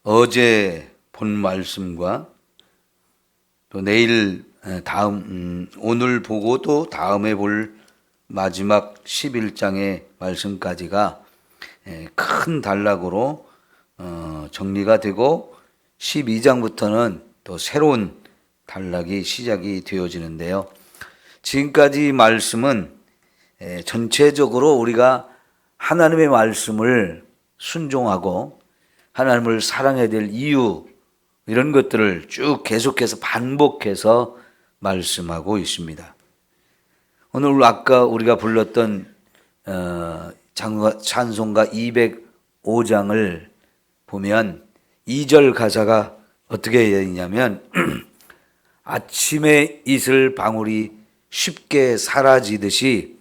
어제 본 말씀과 또 내일 오늘 보고 또 다음에 볼 마지막 11장의 말씀까지가 큰 단락으로 정리가 되고 12장부터는 또 새로운 단락이 시작이 되어지는데요. 지금까지 말씀은 전체적으로 우리가 하나님의 말씀을 순종하고 하나님을 사랑해야 될 이유, 이런 것들을 쭉 계속해서 반복해서 말씀하고 있습니다. 오늘 아까 우리가 불렀던 찬송가 205장을 보면 2절 가사가 어떻게 되어 있냐면 아침에 이슬 방울이 쉽게 사라지듯이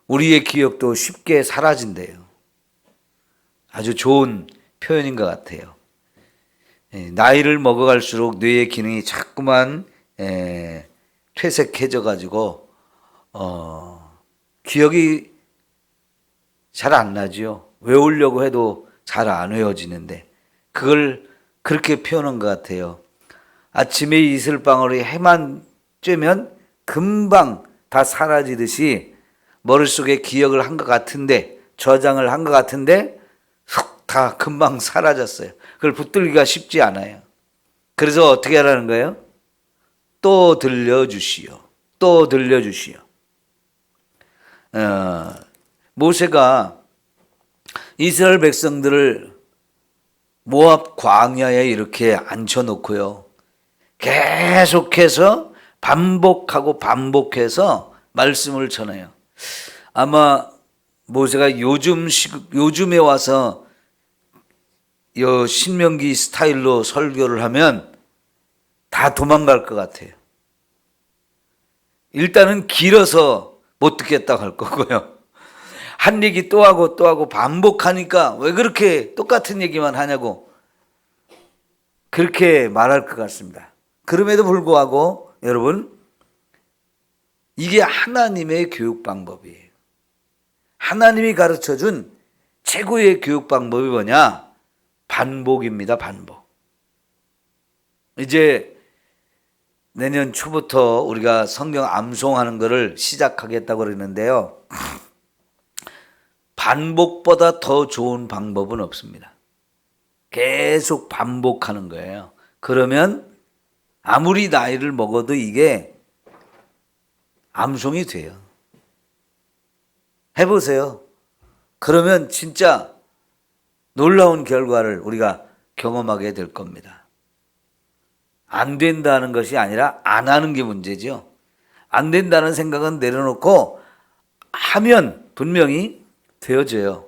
우리의 기억도 쉽게 사라진대요. 아주 좋은 표현인 것 같아요. 나이를 먹어갈수록 뇌의 기능이 자꾸만 퇴색해져 가지고 기억이 잘 안 나죠. 외우려고 해도 잘 안 외워지는데 그걸 그렇게 표현한 것 같아요. 아침에 이슬방울이 해만 쬐면 금방 다 사라지듯이 머릿속에 기억을 한 것 같은데, 저장을 한 것 같은데 훅 다 금방 사라졌어요. 그걸 붙들기가 쉽지 않아요. 그래서 어떻게 하라는 거예요? 또 들려주시오. 또 들려주시오. 모세가 이스라엘 백성들을 모압 광야에 이렇게 앉혀놓고요, 계속해서 반복해서 말씀을 전해요. 아마 모세가 요즘에 와서 신명기 스타일로 설교를 하면 다 도망갈 것 같아요. 일단은 길어서 못 듣겠다고 할 거고요. 한 얘기 또 하고 반복하니까 왜 그렇게 똑같은 얘기만 하냐고 그렇게 말할 것 같습니다. 그럼에도 불구하고 여러분, 이게 하나님의 교육 방법이에요. 하나님이 가르쳐준 최고의 교육 방법이 뭐냐? 반복입니다. 반복. 이제 내년 초부터 우리가 성경 암송하는 것을 시작하겠다고 그러는데요, 반복보다 더 좋은 방법은 없습니다. 계속 반복하는 거예요. 그러면 아무리 나이를 먹어도 이게 암송이 돼요. 해보세요. 그러면 진짜 놀라운 결과를 우리가 경험하게 될 겁니다. 안 된다는 것이 아니라 안 하는 게 문제죠. 안 된다는 생각은 내려놓고 하면 분명히 되어져요.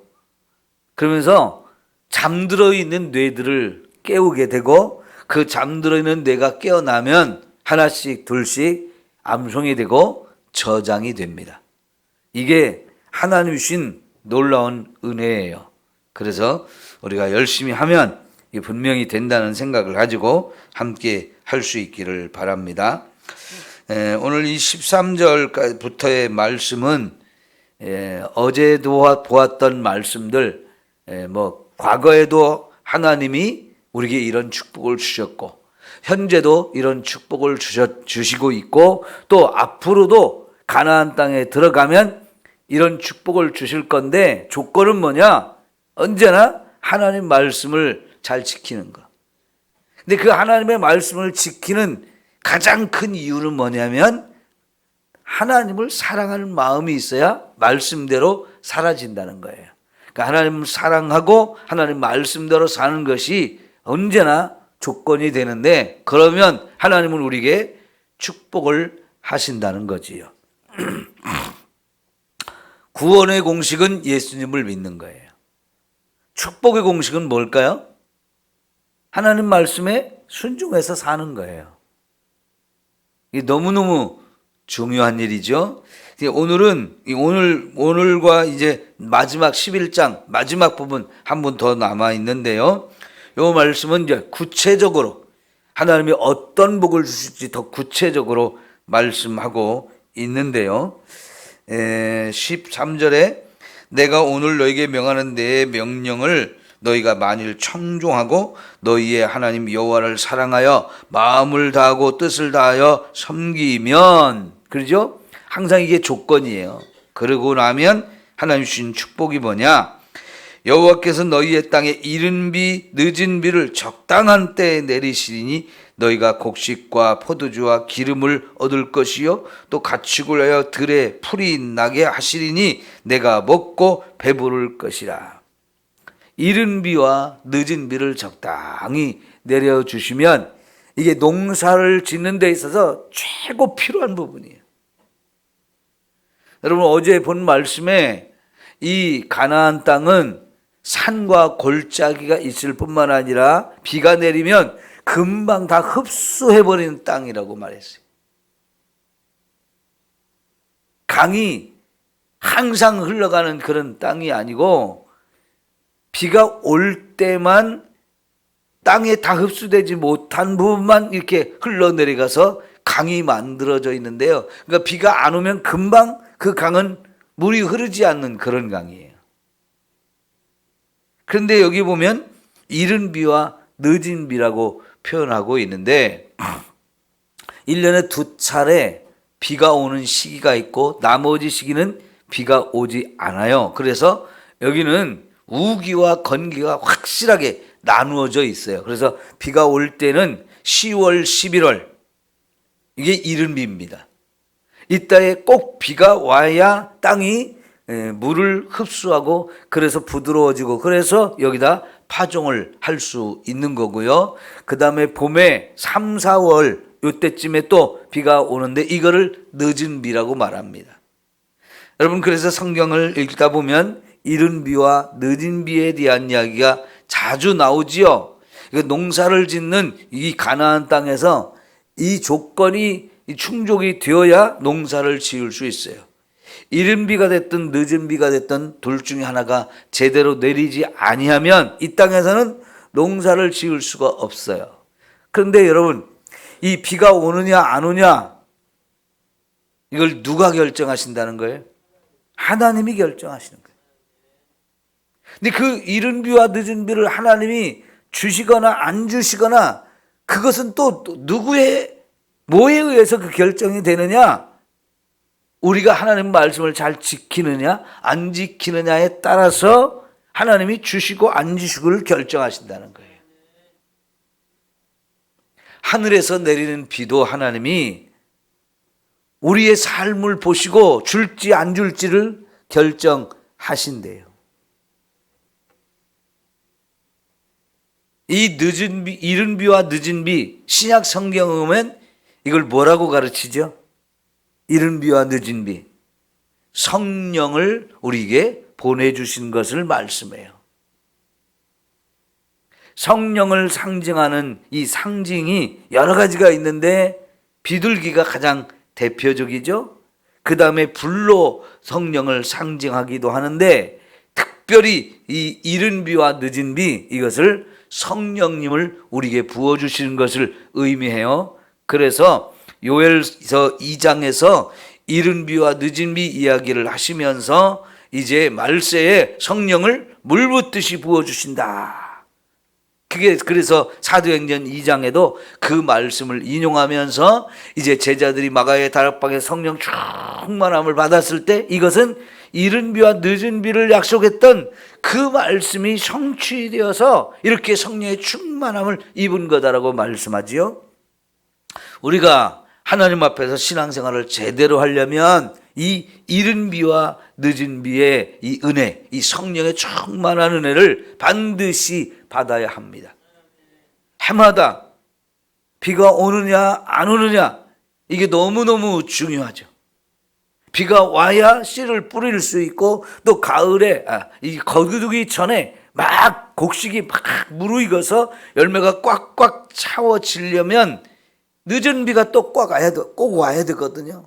그러면서 잠들어 있는 뇌들을 깨우게 되고, 그 잠들어 있는 뇌가 깨어나면 하나씩 둘씩 암송이 되고 저장이 됩니다. 이게 하나님 주신 놀라운 은혜예요. 그래서 우리가 열심히 하면 분명히 된다는 생각을 가지고 함께 할 수 있기를 바랍니다. 오늘 이 13절부터의 말씀은 어제도 보았던 말씀들, 과거에도 하나님이 우리에게 이런 축복을 주셨고 현재도 이런 축복을 주시고 있고, 또 앞으로도 가나안 땅에 들어가면 이런 축복을 주실 건데, 조건은 뭐냐? 언제나 하나님 말씀을 잘 지키는 것. 근데 그 하나님의 말씀을 지키는 가장 큰 이유는 뭐냐면 하나님을 사랑하는 마음이 있어야 말씀대로 사라진다는 거예요. 그러니까 하나님을 사랑하고 하나님 말씀대로 사는 것이 언제나 조건이 되는데, 그러면 하나님은 우리에게 축복을 하신다는 거지요. 구원의 공식은 예수님을 믿는 거예요. 축복의 공식은 뭘까요? 하나님 말씀에 순종해서 사는 거예요. 이게 너무너무 중요한 일이죠. 오늘과 이제 마지막 11장 마지막 부분 한 번 더 남아 있는데요, 이 말씀은 이제 구체적으로 하나님이 어떤 복을 주실지 더 구체적으로 말씀하고 있는데요, 13절에 내가 오늘 너에게 명하는 내 명령을 너희가 만일 청종하고 너희의 하나님 여호와를 사랑하여 마음을 다하고 뜻을 다하여 섬기면, 그러죠? 항상 이게 조건이에요. 그러고 나면 하나님 주신 축복이 뭐냐? 여호와께서 너희의 땅에 이른 비 늦은 비를 적당한 때에 내리시리니 너희가 곡식과 포도주와 기름을 얻을 것이요 또 가축을 하여 들에 풀이 나게 하시리니 내가 먹고 배부를 것이라. 이른 비와 늦은 비를 적당히 내려주시면 이게 농사를 짓는 데 있어서 최고 필요한 부분이에요. 여러분, 어제 본 말씀에 이 가나안 땅은 산과 골짜기가 있을 뿐만 아니라 비가 내리면 금방 다 흡수해버리는 땅이라고 말했어요. 강이 항상 흘러가는 그런 땅이 아니고 비가 올 때만 땅에 다 흡수되지 못한 부분만 이렇게 흘러내려가서 강이 만들어져 있는데요. 그러니까 비가 안 오면 금방 그 강은 물이 흐르지 않는 그런 강이에요. 그런데 여기 보면 이른 비와 늦은 비라고 표현하고 있는데 1년에 2차례 비가 오는 시기가 있고 나머지 시기는 비가 오지 않아요. 그래서 여기는 우기와 건기가 확실하게 나누어져 있어요. 그래서 비가 올 때는 10월, 11월 이게 이른 비입니다. 이때에 꼭 비가 와야 땅이 물을 흡수하고 그래서 부드러워지고 그래서 여기다 파종을 할 수 있는 거고요. 그 다음에 봄에 3, 4월 이때쯤에 또 비가 오는데 이거를 늦은 비라고 말합니다. 여러분, 그래서 성경을 읽다 보면 이른 비와 늦은 비에 대한 이야기가 자주 나오지요. 농사를 짓는 이 가나안 땅에서 이 조건이 충족이 되어야 농사를 지을 수 있어요. 이른 비가 됐든 늦은 비가 됐든 둘 중에 하나가 제대로 내리지 아니하면 이 땅에서는 농사를 지을 수가 없어요. 그런데 여러분, 이 비가 오느냐 안 오냐 이걸 누가 결정하신다는 거예요? 하나님이 결정하시는 거예요. 근데 그 이른 비와 늦은 비를 하나님이 주시거나 안 주시거나 그것은 또 누구의 뭐에 의해서 그 결정이 되느냐? 우리가 하나님 말씀을 잘 지키느냐 안 지키느냐에 따라서 하나님이 주시고 안 주시고를 결정하신다는 거예요. 하늘에서 내리는 비도 하나님이 우리의 삶을 보시고 줄지 안 줄지를 결정하신대요. 이 늦은 비, 이른 비와 늦은 비, 신약 성경에 보면 이걸 뭐라고 가르치죠? 이른 비와 늦은 비, 성령을 우리에게 보내주신 것을 말씀해요. 성령을 상징하는 이 상징이 여러 가지가 있는데 비둘기가 가장 대표적이죠. 그 다음에 불로 성령을 상징하기도 하는데 특별히 이 이른 비와 늦은 비, 이것을 성령님을 우리에게 부어주시는 것을 의미해요. 그래서 요엘서 2장에서 이른 비와 늦은 비 이야기를 하시면서 이제 말세에 성령을 물 붓듯이 부어주신다. 그게 그래서 사도행전 2장에도 그 말씀을 인용하면서 이제 제자들이 마가의 다락방에 성령 충만함을 받았을 때 이것은 이른 비와 늦은 비를 약속했던 그 말씀이 성취되어서 이렇게 성령의 충만함을 입은 거다라고 말씀하지요. 우리가 하나님 앞에서 신앙생활을 제대로 하려면 이 이른 비와 늦은 비의 이 은혜, 이 성령의 충만한 은혜를 반드시 받아야 합니다. 해마다 비가 오느냐 안 오느냐 이게 너무너무 중요하죠. 비가 와야 씨를 뿌릴 수 있고 또 가을에 이 거두기 전에 막 곡식이 막 무르익어서 열매가 꽉꽉 차워지려면 늦은 비가 또 꼭 와야 되거든요.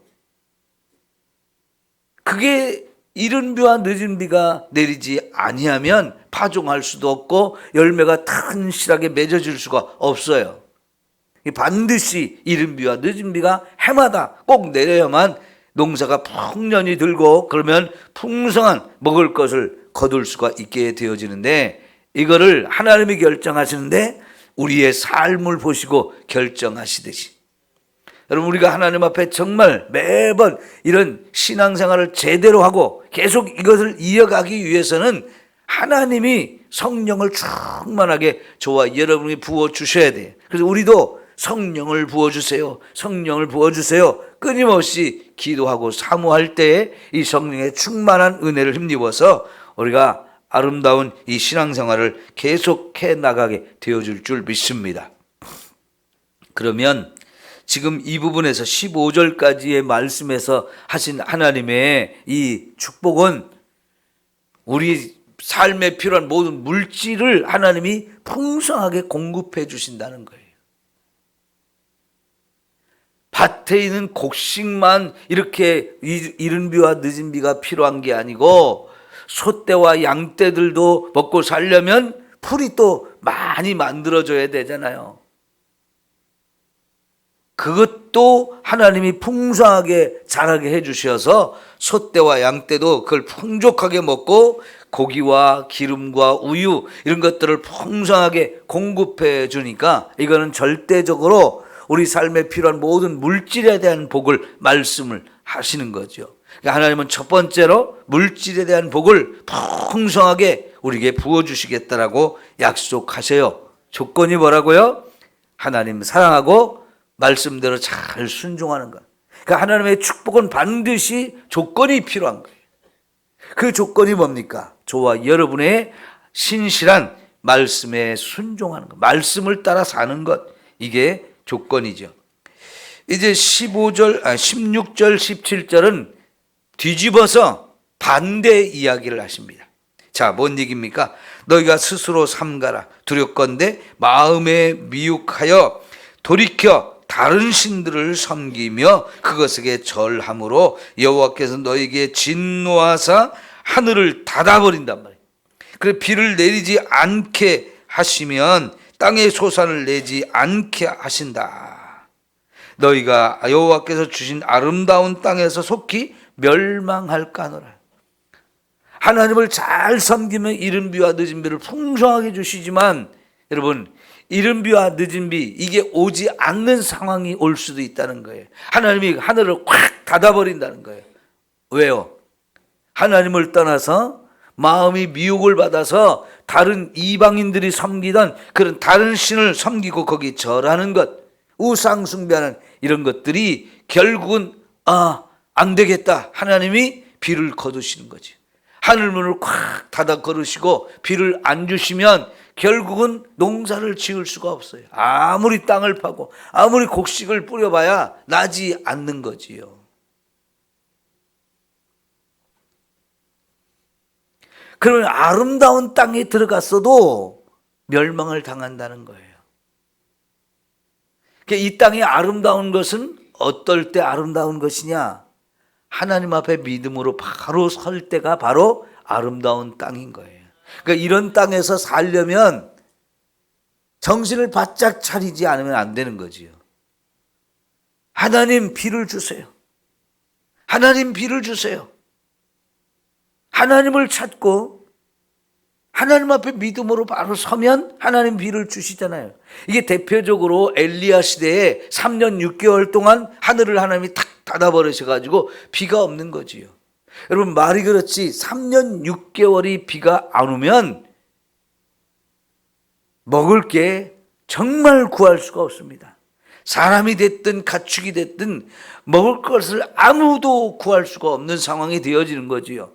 그게 이른 비와 늦은 비가 내리지 아니하면 파종할 수도 없고 열매가 튼실하게 맺어질 수가 없어요. 반드시 이른 비와 늦은 비가 해마다 꼭 내려야만 농사가 풍년이 들고 그러면 풍성한 먹을 것을 거둘 수가 있게 되어지는데 이거를 하나님이 결정하시는데 우리의 삶을 보시고 결정하시듯이, 여러분, 우리가 하나님 앞에 정말 매번 이런 신앙생활을 제대로 하고 계속 이것을 이어가기 위해서는 하나님이 성령을 충만하게 저와 여러분이 부어주셔야 돼요. 그래서 우리도 성령을 부어주세요, 성령을 부어주세요 끊임없이 기도하고 사모할 때에 이 성령의 충만한 은혜를 힘입어서 우리가 아름다운 이 신앙생활을 계속해 나가게 되어줄 줄 믿습니다. 그러면 지금 이 부분에서 15절까지의 말씀에서 하신 하나님의 이 축복은 우리 삶에 필요한 모든 물질을 하나님이 풍성하게 공급해 주신다는 거예요. 밭에 있는 곡식만 이렇게 이른 비와 늦은 비가 필요한 게 아니고 소떼와 양떼들도 먹고 살려면 풀이 또 많이 만들어져야 되잖아요. 그것도 하나님이 풍성하게 자라게 해주셔서 소떼와 양떼도 그걸 풍족하게 먹고 고기와 기름과 우유 이런 것들을 풍성하게 공급해 주니까 이거는 절대적으로 우리 삶에 필요한 모든 물질에 대한 복을 말씀을 하시는 거죠. 그러니까 하나님은 첫 번째로 물질에 대한 복을 풍성하게 우리에게 부어주시겠다라고 약속하세요. 조건이 뭐라고요? 하나님 사랑하고 말씀대로 잘 순종하는 것. 그러니까 하나님의 축복은 반드시 조건이 필요한 거예요. 그 조건이 뭡니까? 저와 여러분의 신실한 말씀에 순종하는 것, 말씀을 따라 사는 것, 이게 조건이죠. 이제 16절, 17절은 뒤집어서 반대 이야기를 하십니다. 자, 뭔 얘기입니까? 너희가 스스로 삼가라. 두렵건대 마음에 미혹하여 돌이켜 다른 신들을 섬기며 그것에게 절함으로 여호와께서 너희에게 진노하사 하늘을 닫아버린단 말이에요. 그래 비를 내리지 않게 하시면 땅에 소산을 내지 않게 하신다. 너희가 여호와께서 주신 아름다운 땅에서 속히 멸망할까노라. 하나님을 잘 섬기면 이른 비와 늦은 비를 풍성하게 주시지만 여러분, 이른 비와 늦은 비 이게 오지 않는 상황이 올 수도 있다는 거예요. 하나님이 하늘을 확 닫아버린다는 거예요. 왜요? 하나님을 떠나서 마음이 미혹을 받아서 다른 이방인들이 섬기던 그런 다른 신을 섬기고 거기 절하는 것, 우상 숭배하는 이런 것들이 결국은 안 되겠다. 하나님이 비를 거두시는 거지. 하늘문을 콱 닫아 걸으시고 비를 안 주시면 결국은 농사를 지을 수가 없어요. 아무리 땅을 파고 아무리 곡식을 뿌려봐야 나지 않는 거지요. 그러면 아름다운 땅에 들어갔어도 멸망을 당한다는 거예요. 이 땅이 아름다운 것은 어떨 때 아름다운 것이냐? 하나님 앞에 믿음으로 바로 설 때가 바로 아름다운 땅인 거예요. 그러니까 이런 땅에서 살려면 정신을 바짝 차리지 않으면 안 되는 거지요. 하나님 비를 주세요. 하나님 비를 주세요. 하나님을 찾고 하나님 앞에 믿음으로 바로 서면 하나님 비를 주시잖아요. 이게 대표적으로 엘리야 시대에 3년 6개월 동안 하늘을 하나님이 탁 닫아버리셔가지고 비가 없는 거지요. 여러분 말이 그렇지 3년 6개월이 비가 안 오면 먹을 게 정말 구할 수가 없습니다. 사람이 됐든 가축이 됐든 먹을 것을 아무도 구할 수가 없는 상황이 되어지는 거지요.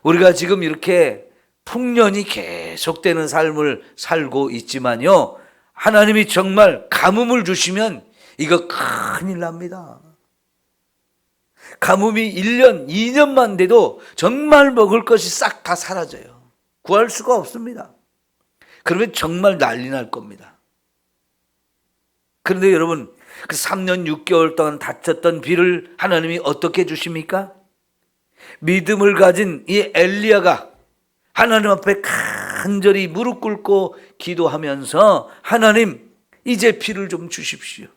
우리가 지금 이렇게 풍년이 계속되는 삶을 살고 있지만요, 하나님이 정말 가뭄을 주시면 이거 큰일 납니다. 가뭄이 1년, 2년만 돼도 정말 먹을 것이 싹 다 사라져요. 구할 수가 없습니다. 그러면 정말 난리 날 겁니다. 그런데 여러분, 그 3년 6개월 동안 닫혔던 비를 하나님이 어떻게 주십니까? 믿음을 가진 이 엘리야가 하나님 앞에 간절히 무릎 꿇고 기도하면서 하나님 이제 비를 좀 주십시오.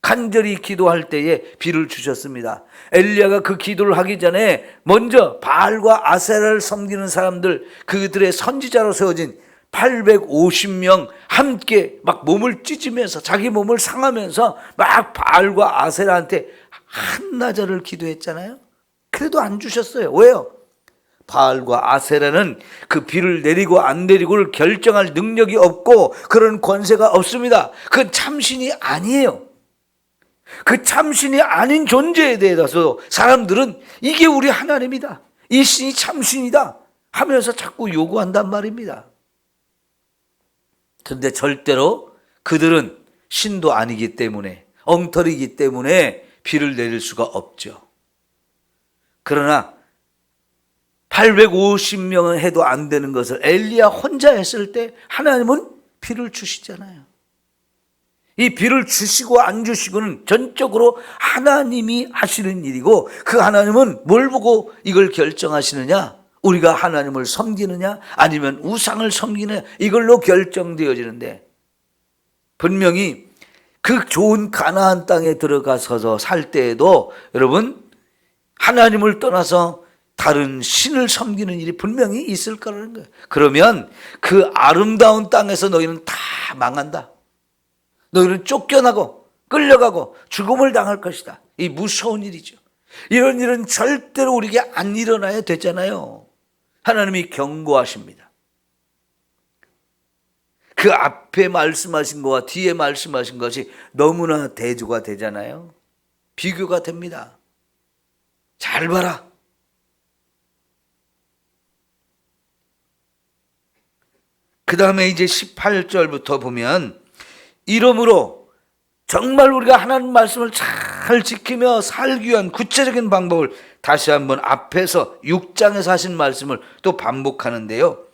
간절히 기도할 때에 비를 주셨습니다. 엘리야가 그 기도를 하기 전에 먼저 바알과 아세라를 섬기는 사람들, 그들의 선지자로 세워진 850명 함께 막 몸을 찢으면서 자기 몸을 상하면서 막 바알과 아세라한테 한나절을 기도했잖아요. 그래도 안 주셨어요. 왜요? 바알과 아세라는 그 비를 내리고 안 내리고를 결정할 능력이 없고 그런 권세가 없습니다. 그건 참신이 아니에요. 그 참신이 아닌 존재에 대해서 사람들은 이게 우리 하나님이다, 이 신이 참신이다 하면서 자꾸 요구한단 말입니다. 그런데 절대로 그들은 신도 아니기 때문에, 엉터리이기 때문에 비를 내릴 수가 없죠. 그러나 850명은 해도 안 되는 것을 엘리야 혼자 했을 때 하나님은 비를 주시잖아요. 이 비를 주시고 안 주시고는 전적으로 하나님이 하시는 일이고, 그 하나님은 뭘 보고 이걸 결정하시느냐? 우리가 하나님을 섬기느냐 아니면 우상을 섬기느냐, 이걸로 결정되어지는데, 분명히 그 좋은 가나안 땅에 들어가서 살 때에도 여러분 하나님을 떠나서 다른 신을 섬기는 일이 분명히 있을 거라는 거예요. 그러면 그 아름다운 땅에서 너희는 다 망한다. 너희는 쫓겨나고 끌려가고 죽음을 당할 것이다. 이 무서운 일이죠. 이런 일은 절대로 우리에게 안 일어나야 되잖아요. 하나님이 경고하십니다. 그 앞에 말씀하신 것과 뒤에 말씀하신 것이 너무나 대조가 되잖아요. 비교가 됩니다. 잘 봐라. 그 다음에 이제 18절부터 보면, 이러므로 정말 우리가 하나님 말씀을 잘 지키며 살기 위한 구체적인 방법을 다시 한번 앞에서 6장에서 하신 말씀을 또 반복하는데요.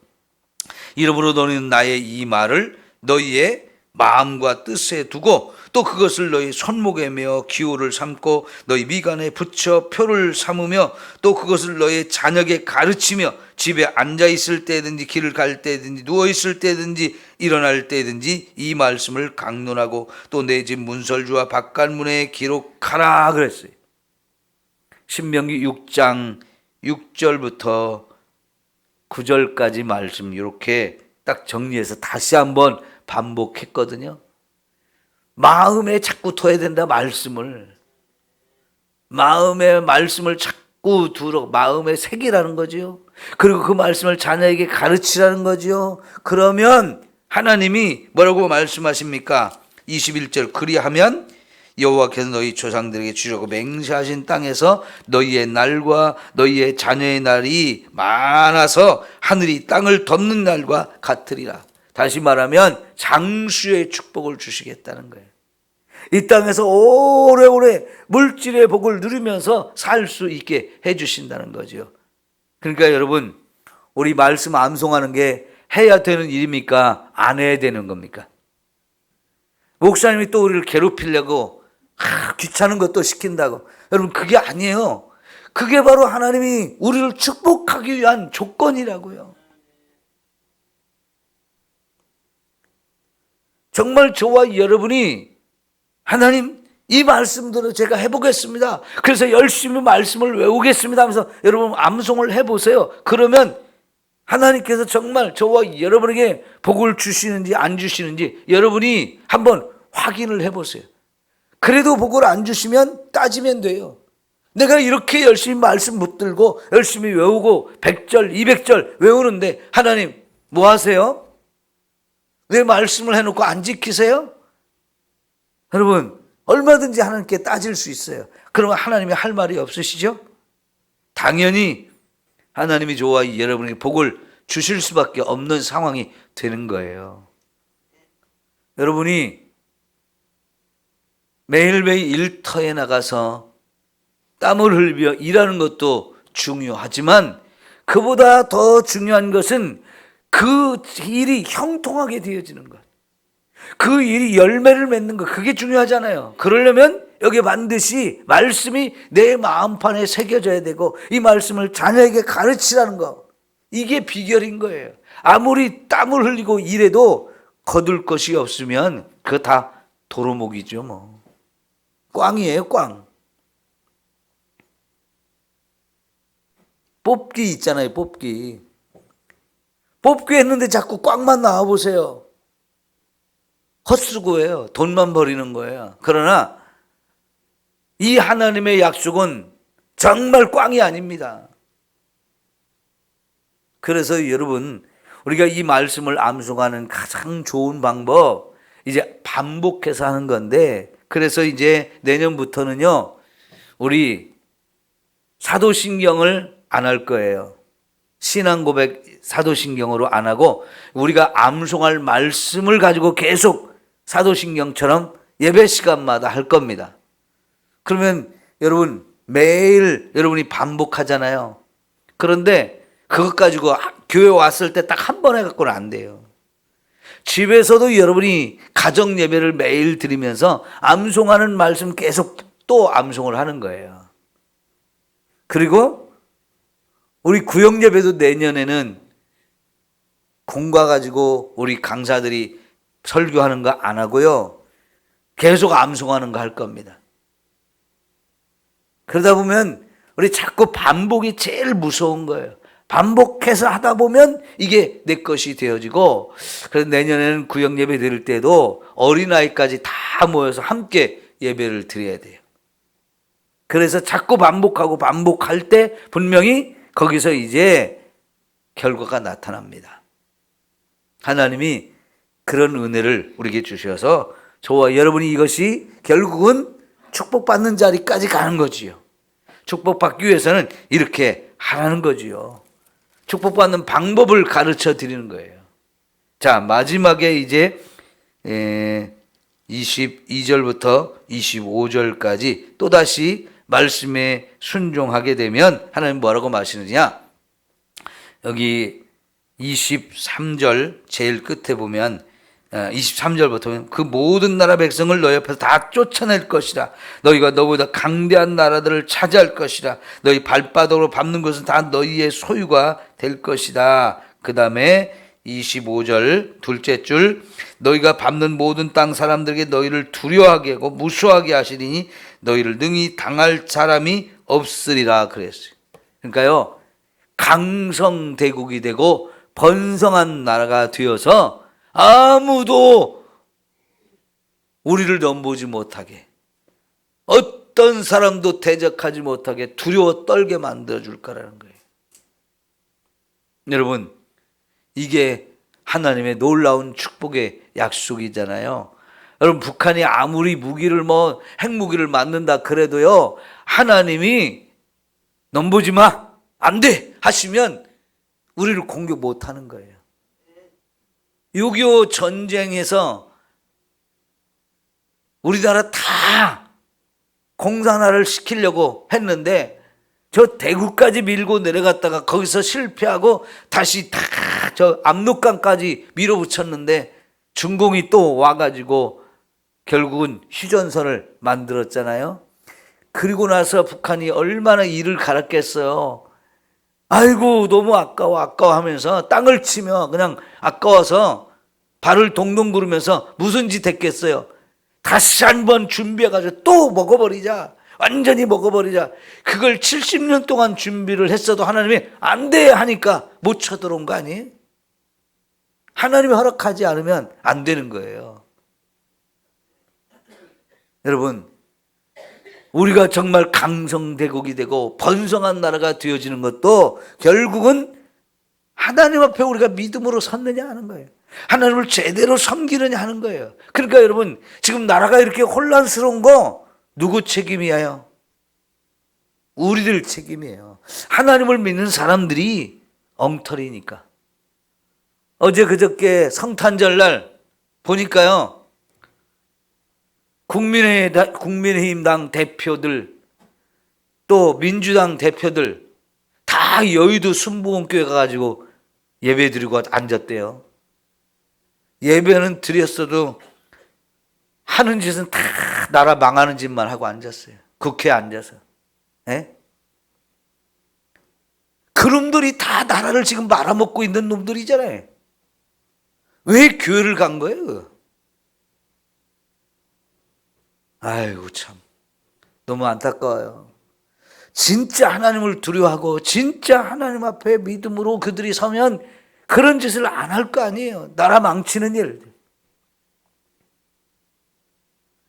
이러므로 너희는 나의 이 말을 너희의 마음과 뜻에 두고 또 그것을 너희 손목에 메어 기호를 삼고 너희 미간에 붙여 표를 삼으며 또 그것을 너희 자녀에게 가르치며 집에 앉아 있을 때든지 길을 갈 때든지 누워 있을 때든지 일어날 때든지 이 말씀을 강론하고 또 내 집 문설주와 바깥문에 기록하라 그랬어요. 신명기 6장 6절부터 9절까지 말씀 이렇게 딱 정리해서 다시 한번 반복했거든요. 마음에 자꾸 둬야 된다, 말씀을. 마음의 말씀을 자꾸 두러, 마음에 새기라는 거죠. 그리고 그 말씀을 자녀에게 가르치라는 거죠. 그러면 하나님이 뭐라고 말씀하십니까? 21절, 그리하면 여호와께서 너희 조상들에게 주려고 맹세하신 땅에서 너희의 날과 너희의 자녀의 날이 많아서 하늘이 땅을 덮는 날과 같으리라. 다시 말하면 장수의 축복을 주시겠다는 거예요. 이 땅에서 오래오래 물질의 복을 누리면서 살 수 있게 해주신다는 거죠. 그러니까 여러분, 우리 말씀 암송하는 게 해야 되는 일입니까? 안 해야 되는 겁니까? 목사님이 또 우리를 괴롭히려고 귀찮은 것도 시킨다고. 여러분, 그게 아니에요. 그게 바로 하나님이 우리를 축복하기 위한 조건이라고요. 정말 저와 여러분이 하나님 이 말씀대로 제가 해보겠습니다, 그래서 열심히 말씀을 외우겠습니다 하면서 여러분 암송을 해보세요. 그러면 하나님께서 정말 저와 여러분에게 복을 주시는지 안 주시는지 여러분이 한번 확인을 해보세요. 그래도 복을 안 주시면 따지면 돼요. 내가 이렇게 열심히 말씀 붙들고 열심히 외우고 100절 200절 외우는데 하나님 뭐 하세요? 왜 말씀을 해놓고 안 지키세요? 여러분, 얼마든지 하나님께 따질 수 있어요. 그러면 하나님이 할 말이 없으시죠? 당연히 하나님이 저와 여러분에게 복을 주실 수밖에 없는 상황이 되는 거예요. 여러분이 매일매일 일터에 나가서 땀을 흘리며 일하는 것도 중요하지만 그보다 더 중요한 것은 그 일이 형통하게 되어지는 것, 그 일이 열매를 맺는 것, 그게 중요하잖아요. 그러려면 여기 반드시 말씀이 내 마음판에 새겨져야 되고 이 말씀을 자녀에게 가르치라는 거, 이게 비결인 거예요. 아무리 땀을 흘리고 일해도 거둘 것이 없으면 그거 다 도루묵이죠 뭐. 꽝이에요, 꽝. 뽑기 있잖아요, 뽑기. 뽑기 했는데 자꾸 꽝만 나와보세요. 헛수고예요. 돈만 버리는 거예요. 그러나 이 하나님의 약속은 정말 꽝이 아닙니다. 그래서 여러분, 우리가 이 말씀을 암송하는 가장 좋은 방법, 이제 반복해서 하는 건데, 그래서 이제 내년부터는요, 우리 사도신경을 안 할 거예요. 신앙고백 사도신경으로 안 하고, 우리가 암송할 말씀을 가지고 계속 사도신경처럼 예배 시간마다 할 겁니다. 그러면 여러분, 매일 여러분이 반복하잖아요. 그런데 그것 가지고 교회 왔을 때 딱 한 번 해갖고는 안 돼요. 집에서도 여러분이 가정 예배를 매일 드리면서 암송하는 말씀 계속 또 암송을 하는 거예요. 그리고 우리 구역 예배도 내년에는 공과 가지고 우리 강사들이 설교하는 거 안 하고요. 계속 암송하는 거 할 겁니다. 그러다 보면 우리 자꾸 반복이 제일 무서운 거예요. 반복해서 하다 보면 이게 내 것이 되어지고, 그래서 내년에는 구역 예배 드릴 때도 어린아이까지 다 모여서 함께 예배를 드려야 돼요. 그래서 자꾸 반복하고 반복할 때 분명히 거기서 이제 결과가 나타납니다. 하나님이 그런 은혜를 우리에게 주셔서 저와 여러분이 이것이 결국은 축복받는 자리까지 가는 거지요. 축복받기 위해서는 이렇게 하라는 거지요. 축복받는 방법을 가르쳐 드리는 거예요. 자, 마지막에 이제 22절부터 25절까지 또다시 말씀에 순종하게 되면 하나님 뭐라고 말씀하시느냐? 여기 23절 제일 끝에 보면 23절부터 보면 그 모든 나라 백성을 너희 앞에서 다 쫓아낼 것이라. 너희가 너보다 강대한 나라들을 차지할 것이라. 너희 발바닥으로 밟는 것은 다 너희의 소유가 될 것이다. 그 다음에 25절 둘째 줄, 너희가 밟는 모든 땅 사람들에게 너희를 두려워하게 하고 무수하게 하시리니 너희를 능히 당할 사람이 없으리라 그랬어요. 그러니까요, 강성대국이 되고 번성한 나라가 되어서 아무도 우리를 넘보지 못하게, 어떤 사람도 대적하지 못하게 두려워 떨게 만들어줄 거라는 거예요. 여러분, 이게 하나님의 놀라운 축복의 약속이잖아요. 여러분, 북한이 아무리 무기를 핵무기를 맞는다 그래도요, 하나님이 넘보지 마, 안 돼 하시면 우리를 공격 못 하는 거예요. 6.25 전쟁에서 우리나라 다 공산화를 시키려고 했는데 저 대구까지 밀고 내려갔다가 거기서 실패하고 다시 다 저 압록강까지 밀어붙였는데 중공이 또 와가지고 결국은 휴전선을 만들었잖아요. 그리고 나서 북한이 얼마나 이를 갈았겠어요. 아이고 너무 아까워 하면서 땅을 치며 그냥 아까워서 발을 동동 구르면서 무슨 짓 했겠어요. 다시 한번 준비해가지고 또 먹어버리자, 완전히 먹어버리자. 그걸 70년 동안 준비를 했어도 하나님이 안 돼 하니까 못 쳐들어온 거 아니에요? 하나님이 허락하지 않으면 안 되는 거예요. 여러분, 우리가 정말 강성대국이 되고 번성한 나라가 되어지는 것도 결국은 하나님 앞에 우리가 믿음으로 섰느냐 하는 거예요. 하나님을 제대로 섬기느냐 하는 거예요. 그러니까 여러분, 지금 나라가 이렇게 혼란스러운 거 누구 책임이에요? 우리들 책임이에요. 하나님을 믿는 사람들이 엉터리니까. 어제 그저께 성탄절날 보니까요, 국민의힘당 대표들 또 민주당 대표들 다 여의도 순복음교회 가가지고 예배 드리고 앉았대요. 예배는 드렸어도 하는 짓은 다 나라 망하는 짓만 하고 앉았어요. 국회에 앉아서. 예? 그놈들이 다 나라를 지금 말아먹고 있는 놈들이잖아요. 왜 교회를 간 거예요? 아이고 참. 너무 안타까워요. 진짜 하나님을 두려워하고 진짜 하나님 앞에 믿음으로 그들이 서면 그런 짓을 안 할 거 아니에요. 나라 망치는 일.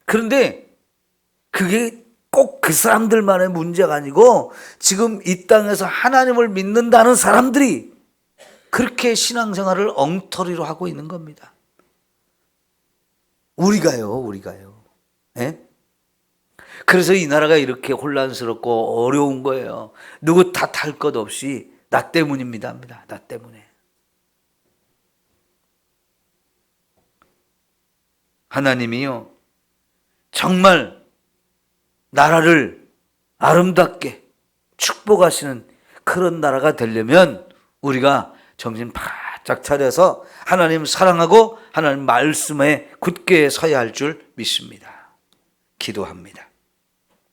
그런데 그게 꼭 그 사람들만의 문제가 아니고 지금 이 땅에서 하나님을 믿는다는 사람들이 그렇게 신앙생활을 엉터리로 하고 있는 겁니다. 우리가요. 예? 그래서 이 나라가 이렇게 혼란스럽고 어려운 거예요. 누구 탓할 것 없이 나 때문입니다. 나 때문에. 하나님이요, 정말 나라를 아름답게 축복하시는 그런 나라가 되려면 우리가 정신 바짝 차려서 하나님 사랑하고 하나님 말씀에 굳게 서야 할 줄 믿습니다. 기도합니다.